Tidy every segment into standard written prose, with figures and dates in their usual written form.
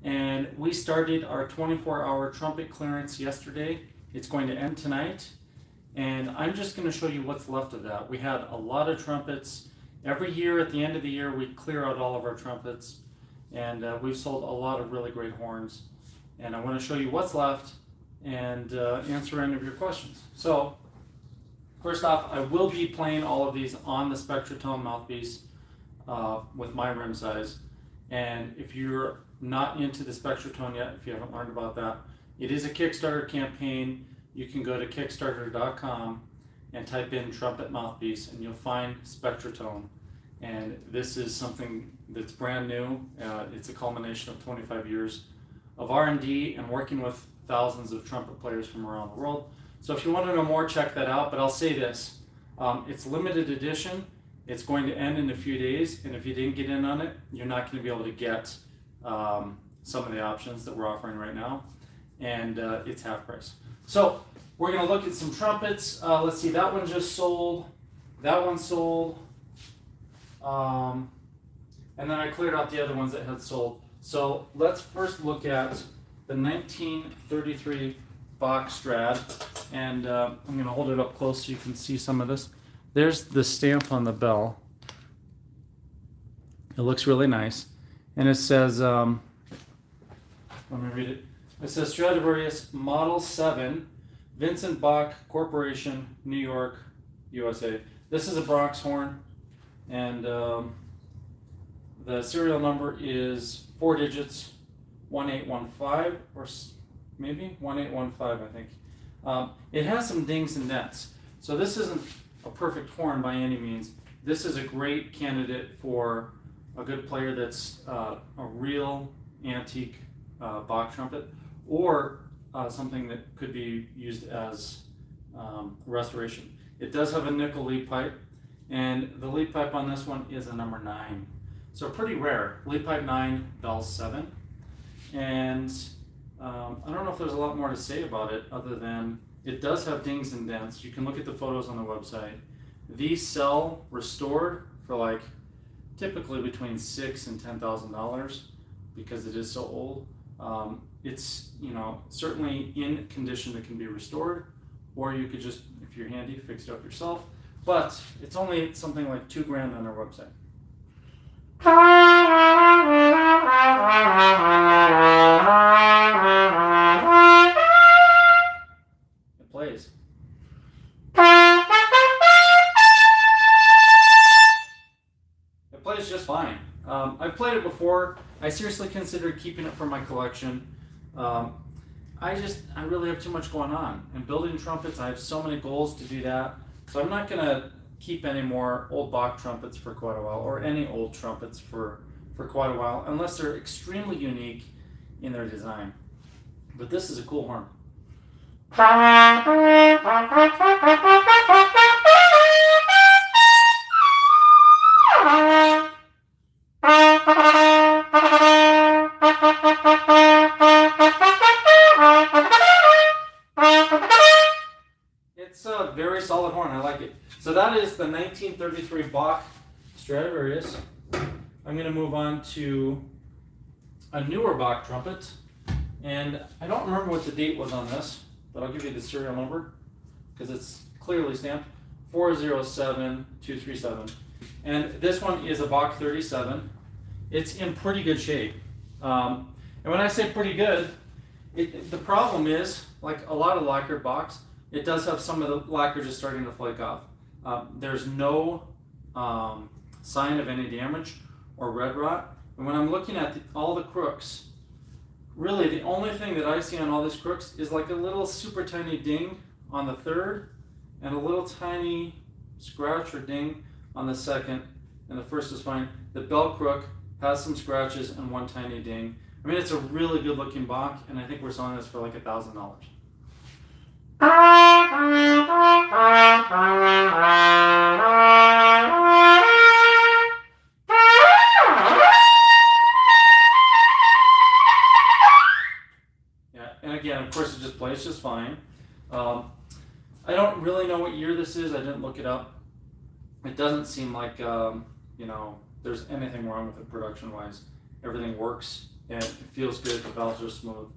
and we started our 24-hour trumpet clearance yesterday. It's going to end tonight, and I'm just going to show you what's left of that. We had a lot of trumpets. Every year at the end of the year we clear out all of our trumpets, and we've sold a lot of really great horns, and I want to show you what's left and answer any of your questions. So first off, I will be playing all of these on the Spectratone mouthpiece with my rim size. And if you're not into the Spectratone yet, if you haven't learned about that, it is a Kickstarter campaign. You can go to kickstarter.com and type in trumpet mouthpiece and you'll find Spectratone. And this is something that's brand new. It's a culmination of 25 years of R&D and working with thousands of trumpet players from around the world. So if you want to know more, check that out. But I'll say this, it's limited edition. It's going to end in a few days, and if you didn't get in on it, you're not going to be able to get some of the options that we're offering right now, and it's half price. So we're going to look at some trumpets. Let's see, that one just sold, that one sold, and then I cleared out the other ones that had sold. So let's first look at the 1933 Bach Strad, and I'm going to hold it up close so you can see some of this. There's the stamp on the bell. It looks really nice. And it says, let me read it. It says Stradivarius Model 7, Vincent Bach Corporation, New York, USA. This is a Bronx horn, and the serial number is 4 digits, 1815, or maybe 1815, I think. It has some dings and dents. So this isn't a perfect horn by any means. This is a great candidate for a good player that's a real antique Bach trumpet, or something that could be used as restoration. It does have a nickel lead pipe, and the lead pipe on this one is a number 9. So pretty rare. Lead pipe 9, bell 7. And I don't know if there's a lot more to say about it other than it does have dings and dents. You can look at the photos on the website. These sell restored for like typically between $6,000 and $10,000 because it is so old. It's, you know, certainly in condition that can be restored, or you could just, if you're handy, fix it up yourself. But it's only something like $2 grand on our website. It plays. It plays just fine. I've played it before. I seriously considered keeping it for my collection. I really have too much going on. And building trumpets, I have so many goals to do that. So I'm not going to keep any more old Bach trumpets for quite a while, or any old trumpets for quite a while, unless they're extremely unique in their design. But this is a cool horn. It's a very solid horn. I like it. So that is the 1933 Bach Stradivarius. I'm going to move on to a newer Bach trumpet, and I don't remember what the date was on this, but I'll give you the serial number because it's clearly stamped 407237. And this one is a Bach 37. It's in pretty good shape. And when I say pretty good, the problem is, like a lot of lacquered Bachs, it does have some of the lacquer just starting to flake off. There's no sign of any damage or red rot. And when I'm looking at all the crooks, really the only thing that I see on all these crooks is like a little super tiny ding on the third and a little tiny scratch or ding on the second, and the first is fine. The bell crook has some scratches and one tiny ding. I mean, it's a really good looking Bach, and I think we're selling this for like $1,000. Yeah, and again, of course, it just plays just fine. I don't really know what year this is. I didn't look it up. It doesn't seem like there's anything wrong with it production-wise. Everything works and it feels good. The valves are smooth.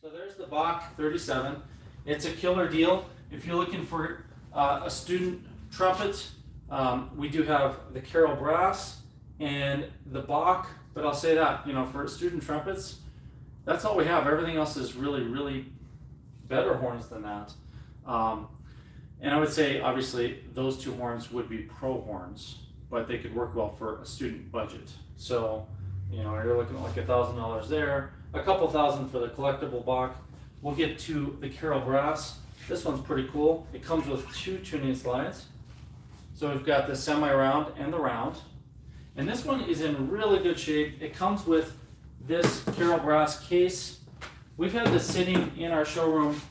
So there's the Bach 37. It's a killer deal. If you're looking for a student trumpet, we do have the Carroll Brass and the Bach, but I'll say that, for student trumpets, that's all we have. Everything else is really, really better horns than that. And I would say, obviously, those two horns would be pro horns, but they could work well for a student budget. So, you're looking at like $1,000 there, a couple thousand for the collectible Bach. We'll get to the Carroll Brass. This one's pretty cool. It comes with 2 tuning slides. So we've got the semi-round and the round. And this one is in really good shape. It comes with this Carroll Brass case. We've had this sitting in our showroom,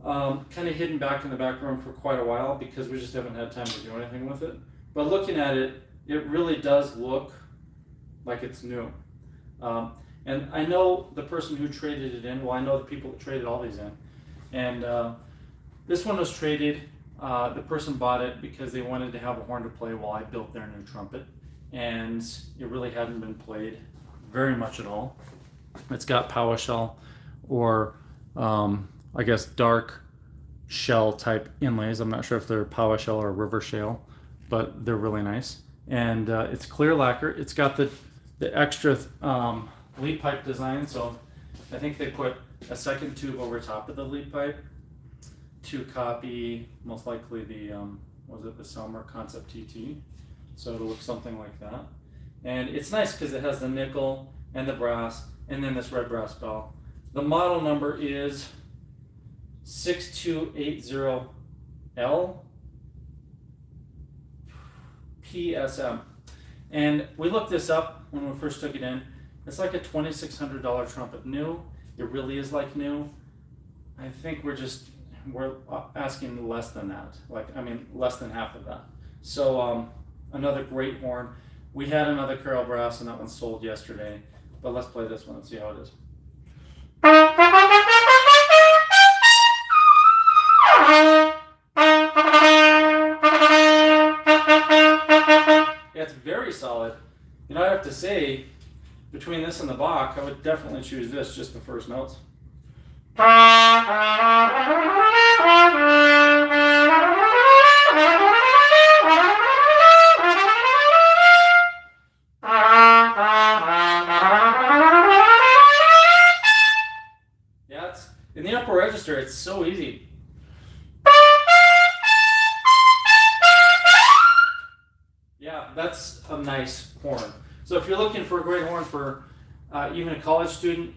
kind of hidden back in the back room for quite a while because we just haven't had time to do anything with it. But looking at it, it really does look like it's new. And I know the person who traded it in. Well, I know the people that traded all these in. And this one was traded. The person bought it because they wanted to have a horn to play while I built their new trumpet. And it really hadn't been played very much at all. It's got power shell or I guess dark shell type inlays. I'm not sure if they're power shell or river shale, but they're really nice. And it's clear lacquer. It's got the extra lead pipe design, so I think they put a second tube over top of the lead pipe to copy most likely the the Selmer Concept TT. So it'll look something like that. And it's nice because it has the nickel and the brass and then this red brass bell. The model number is 6280L PSM. And we looked this up when we first took it in. It's like a $2,600 trumpet new. It really is like new. I think we're asking less than that. Less than half of that. So another great horn. We had another Carroll Brass and that one sold yesterday. But let's play this one and see how it is. Yeah, it's very solid. I have to say, between this and the Bach, I would definitely choose this, just the first notes. Yeah, it's in the upper register, it's so easy. Yeah, that's a nice horn. So if you're looking for a great horn for even a college student,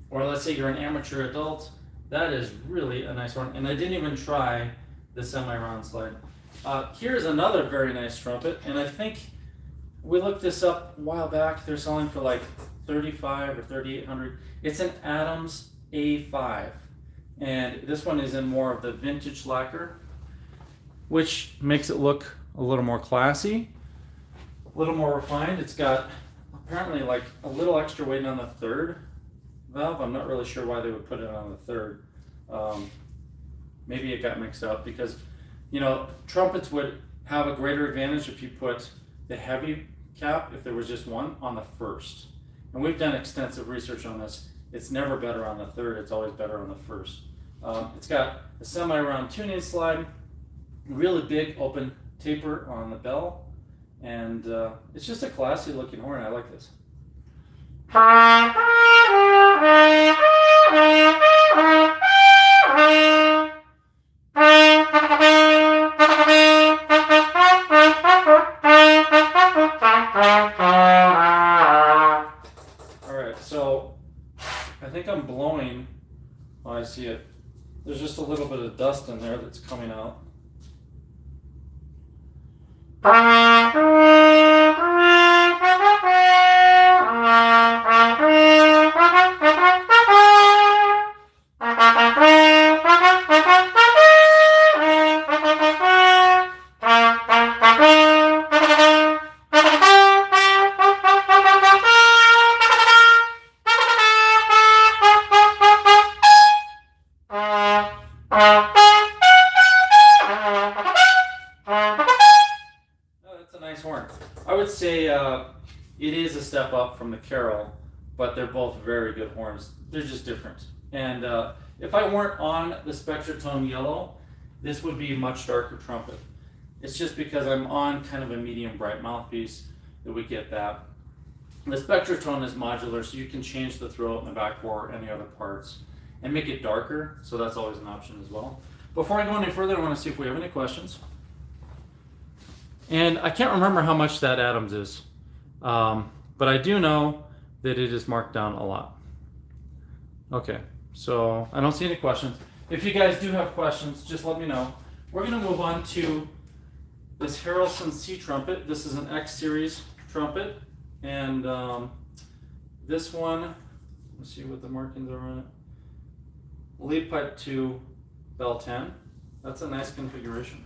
or let's say you're an amateur adult, that is really a nice horn. And I didn't even try the semi-round slide. Here's another very nice trumpet, and I think we looked this up a while back. They're selling for like $3,500 or $3,800. It's an Adams A5, and this one is in more of the vintage lacquer, which makes it look a little more classy, a little more refined. It's got apparently like a little extra weight on the third valve. I'm not really sure why they would put it on the third. Maybe it got mixed up because, trumpets would have a greater advantage if you put the heavy cap, if there was just one, on the first. And we've done extensive research on this. It's never better on the third, it's always better on the first. It's got a semi-round tuning slide, really big open taper on the bell, and it's just a classy looking horn. I like this. Alright, so I think I'm blowing. Oh, I see it. There's just a little bit of dust in there that's coming out. nice horn. I would say it is a step up from the Carol, but they're both very good horns. They're just different. And if I weren't on the Spectratone Yellow, this would be a much darker trumpet. It's just because I'm on kind of a medium bright mouthpiece that we get that. The Spectratone is modular, so you can change the throat and the back bore, any other parts, and make it darker, so that's always an option as well. Before I go any further, I want to see if we have any questions. And I can't remember how much that Adams is, but I do know that it is marked down a lot. Okay, so I don't see any questions. If you guys do have questions, just let me know. We're going to move on to this Harrelson C trumpet. This is an X series trumpet, and this one, let's see what the markings are on it. Lead pipe 2, bell 10. That's a nice configuration.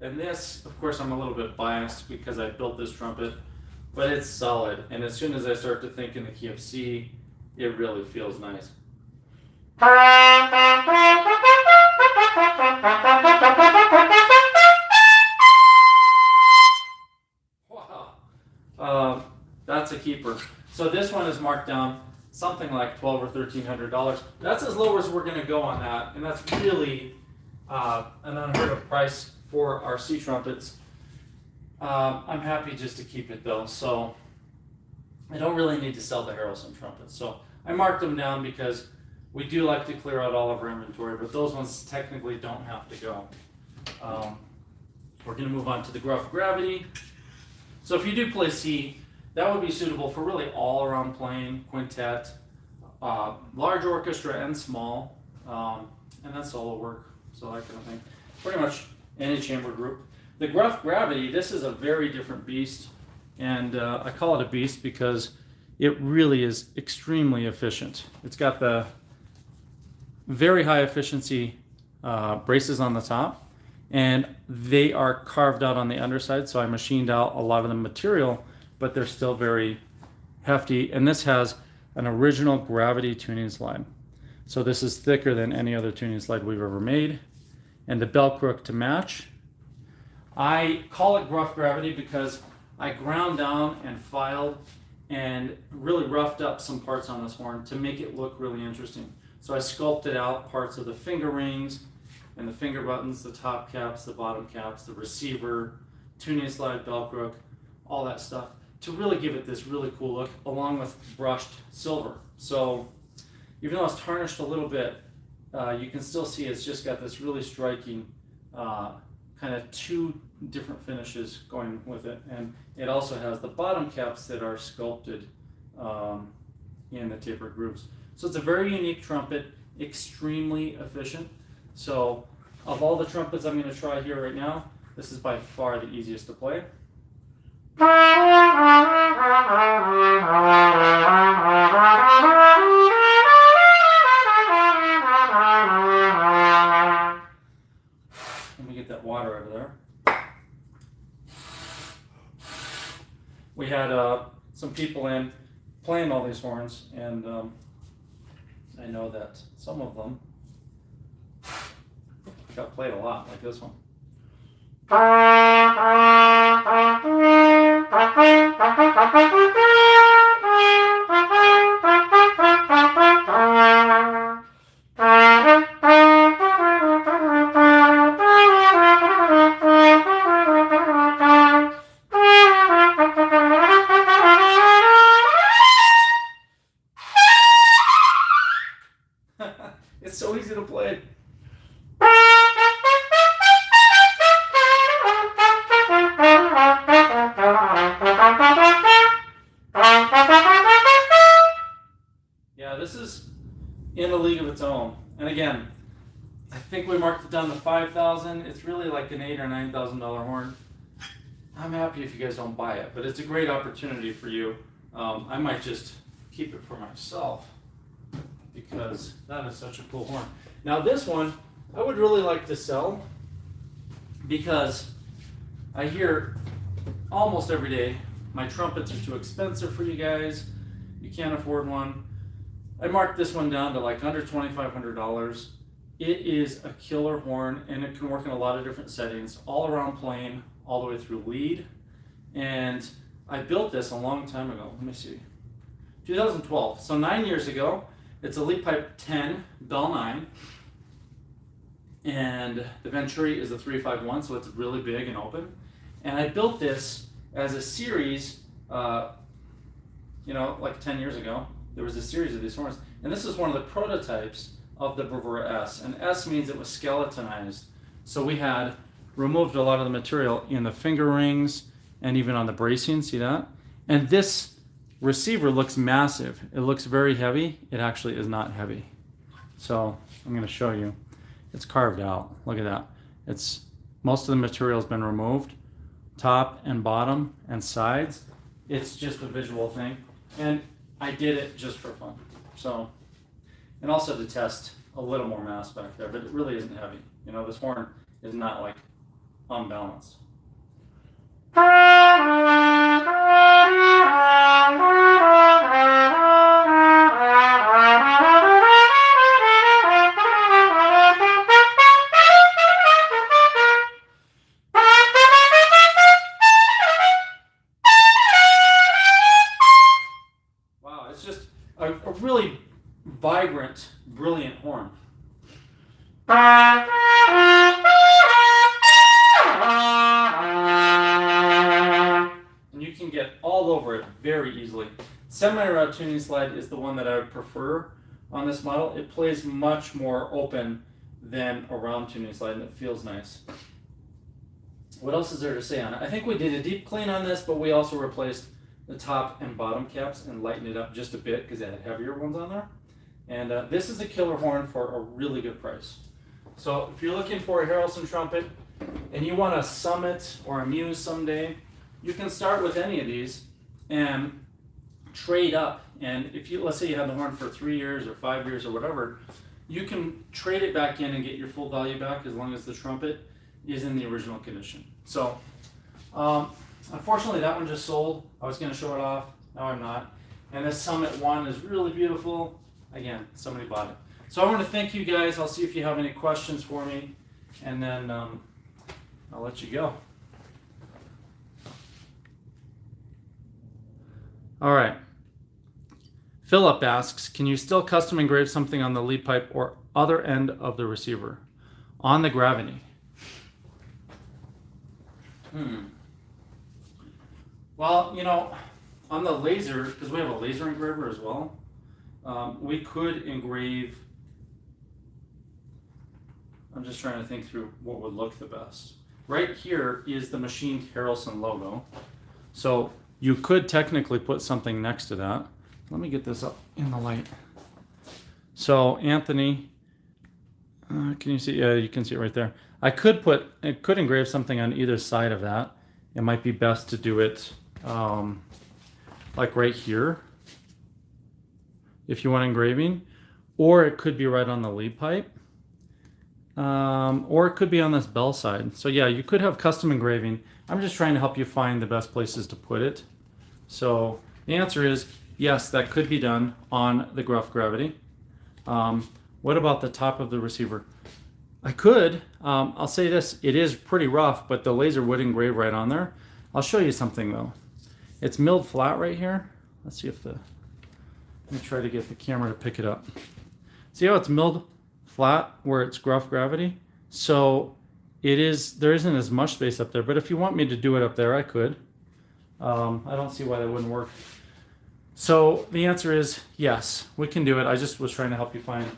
And this, of course, I'm a little bit biased because I built this trumpet, but it's solid. And as soon as I start to think in the key of C, it really feels nice. Wow, that's a keeper. So this one is marked down something like $1,200 or $1,300. That's as low as we're going to go on that, and that's really an unheard of price for our C trumpets. I'm happy just to keep it though, so I don't really need to sell the Harrelson trumpets. So I marked them down because we do like to clear out all of our inventory, but those ones technically don't have to go. We're going to move on to the Gruff Gravity. So if you do play C, that would be suitable for really all around playing, quintet, large orchestra and small, and then solo work, so that kind of thing. Pretty much any chamber group. The Gruff Gravity, this is a very different beast, and I call it a beast because it really is extremely efficient. It's got the very high efficiency braces on the top, and they are carved out on the underside, so I machined out a lot of the material, but they're still very hefty. And this has an original gravity tuning slide. So this is thicker than any other tuning slide we've ever made. And the bell crook to match. I call it Gruff Gravity because I ground down and filed and really roughed up some parts on this horn to make it look really interesting. So I sculpted out parts of the finger rings and the finger buttons, the top caps, the bottom caps, the receiver, tuning slide, bell crook, all that stuff, to really give it this really cool look, along with brushed silver. So even though it's tarnished a little bit, you can still see it's just got this really striking kind of two different finishes going with it. And it also has the bottom caps that are sculpted in the tapered grooves. So it's a very unique trumpet, extremely efficient. So of all the trumpets I'm going to try here right now, this is by far the easiest to play. Let me get that water over there. We had some people in playing all these horns, and I know that some of them got played a lot, like this one. It's so easy to play. Yeah, this is in a league of its own. And again, I think we marked it down to $5,000. It's really like an $8,000 or $9,000 horn. I'm happy if you guys don't buy it, but it's a great opportunity for you. I might just keep it for myself because that is such a cool horn. Now this one, I would really like to sell, because I hear almost every day, my trumpets are too expensive for you guys, you can't afford one. I marked this one down to like under $2,500. It is a killer horn, and it can work in a lot of different settings, all around playing, all the way through lead. And I built this a long time ago. Let me see, 2012, so 9 years ago. It's a lead pipe 10, bell 9, and the venturi is a 351, so it's really big and open. And I built this as a series, like 10 years ago. There was a series of these horns, and this is one of the prototypes of the Bravura S, and S means it was skeletonized. So we had removed a lot of the material in the finger rings and even on the bracing, see that? And this receiver looks massive. It looks very heavy. It actually is not heavy. So I'm going to show you. It's carved out. Look at that. Most of the material has been removed, top and bottom and sides. It's just a visual thing, and I did it just for fun. So, and also to test a little more mass back there, but it really isn't heavy. This horn is not like unbalanced. Wow, it's just a really vibrant, brilliant horn. And you can get all over it very easily. Semi-rod tuning slide is the one that I would prefer on this model. It plays much more open than a round tuning slide, and it feels nice. What else is there to say on it? I think we did a deep clean on this, but we also replaced the top and bottom caps and lightened it up just a bit because it had heavier ones on there. And this is a killer horn for a really good price. So if you're looking for a Harrelson trumpet and you want a Summit or a Muse someday, you can start with any of these and trade up. And if you, let's say you have the horn for 3 years or 5 years or whatever, you can trade it back in and get your full value back as long as the trumpet is in the original condition. So unfortunately that one just sold. I was going to show it off, now I'm not. And this Summit one is really beautiful. Again, somebody bought it. So I want to thank you guys. I'll see if you have any questions for me, and then I'll let you go. All right. Philip asks, can you still custom engrave something on the lead pipe or other end of the receiver on the gravity? Well, on the laser, because we have a laser engraver as well, we could engrave. I'm just trying to think through what would look the best. Right here is the machined Harrelson logo. So you could technically put something next to that. Let me get this up in the light. So Anthony, can you see? Yeah, you can see it right there. I could engrave something on either side of that. It might be best to do it like right here, if you want engraving, or it could be right on the lead pipe, or it could be on this bell side. So yeah, you could have custom engraving. I'm just trying to help you find the best places to put it. So the answer is yes, that could be done on the Gruff Gravity. What about the top of the receiver? I could. I'll say this, it is pretty rough, but the laser would engrave right on there. I'll show you something though. It's milled flat right here. Let's see if let me try to get the camera to pick it up. See how it's milled flat where it's Gruff Gravity? So there isn't as much space up there, but if you want me to do it up there, I could. I don't see why that wouldn't work. So the answer is yes, we can do it. I just was trying to help you find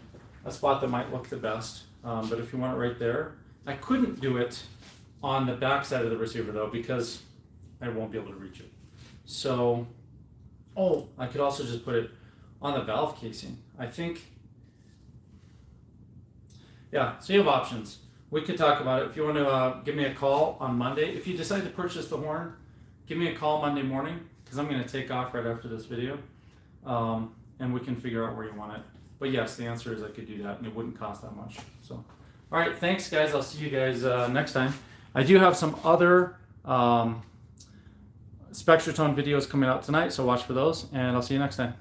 a spot that might look the best. But if you want it right there, I couldn't do it on the back side of the receiver though, because I won't be able to reach it. So, I could also just put it on the valve casing. I think, yeah, so you have options. We could talk about it. If you want to give me a call on Monday, if you decide to purchase the horn, give me a call Monday morning, because I'm going to take off right after this video, and we can figure out where you want it. But yes, the answer is I could do that, and it wouldn't cost that much. So All right, thanks guys. I'll see you guys next time. I do have some other Spectratone videos coming out tonight, so watch for those, and I'll see you next time.